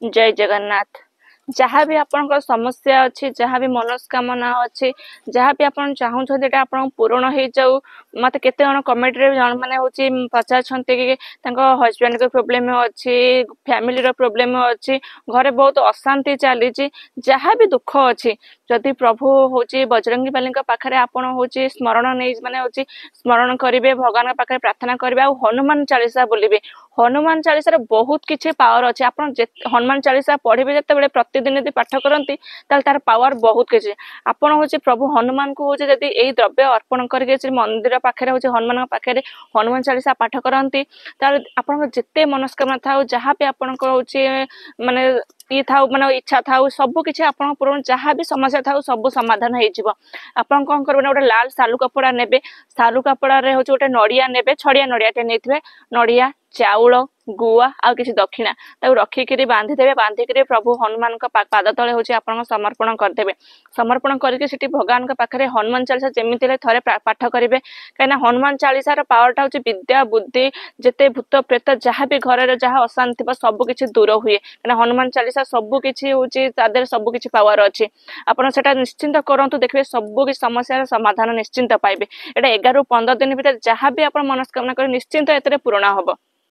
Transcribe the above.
जय जगन्नाथ। जहाँ भी आपन समस्या अच्छी, जहाँ भी मनस्कामना अच्छी, जहाँ भी आप चाहते आप पूरण हो जाऊ। मत के कमेंट रे मैंने हूँ पचार कि हजबैंड को प्रोब्लेम अच्छी, फैमिली प्रोब्लेम अच्छी, घरे बहुत अशांति चली, जहाँ भी दुख अच्छी जदि प्रभु हूँ बजरंगी बाली पाखे आपड़ हूँ स्मरण नहीं माने हूँ स्मरण करेंगे, भगवान पाखे प्रार्थना करेंगे, आ हनुमान चालीसा बोलिए। हनुमान चालीसा बहुत किसी पावर अच्छे। आप हनुमान चालीसा पढ़े जिते प्रतिदिन यदि पाठ करती तार पावर बहुत किसी। आपड़ हूँ प्रभु हनुमान को हूँ जदि यही द्रव्य अर्पण करके मंदिर पाखे हूँ हनुमान पाखे हनुमान चालीसा पाठ करती आप जिते मनस्कामना था जहाँ भी आपण हूँ माने ये था माने इच्छा था सब किसी आप पूर्ण जहाँ भी समस्या था सब समाधान हो। आपन कौन करेंगे गोटे लाल सालू कपड़ा ने, सालू कपड़ा हूँ गोटे नड़िया ने, छड़िया नड़िया नहीं नड़िया चाउल गुआ आ किसी दक्षिणा रखिकी बांधिदेवे। बांधिकी प्रभु हनुमान पाद तले हूँ आप समर्पण करदे। समर्पण करके भगवान पाखे हनुमान चालीसा जमी थे पाठ करेंगे कहीं हनुमान चालीसार पावरटा हूँ विद्या बुद्धि जिते भूत प्रेत जहाँ भी घर जहाँ अशांति सब किसी दूर हुए कहीं हनुमान चालीसा सबकि हूँ सबकि पावर अच्छी। आपड़ से निश्चिंत करूँ देखिए सब समस्या समाधान निश्चिंत पाइबे। एटा 11 ରୁ 15 दिन भीतर जहाँ भी आप मनस्कामना कर निश्चिंत ए पूरण हम।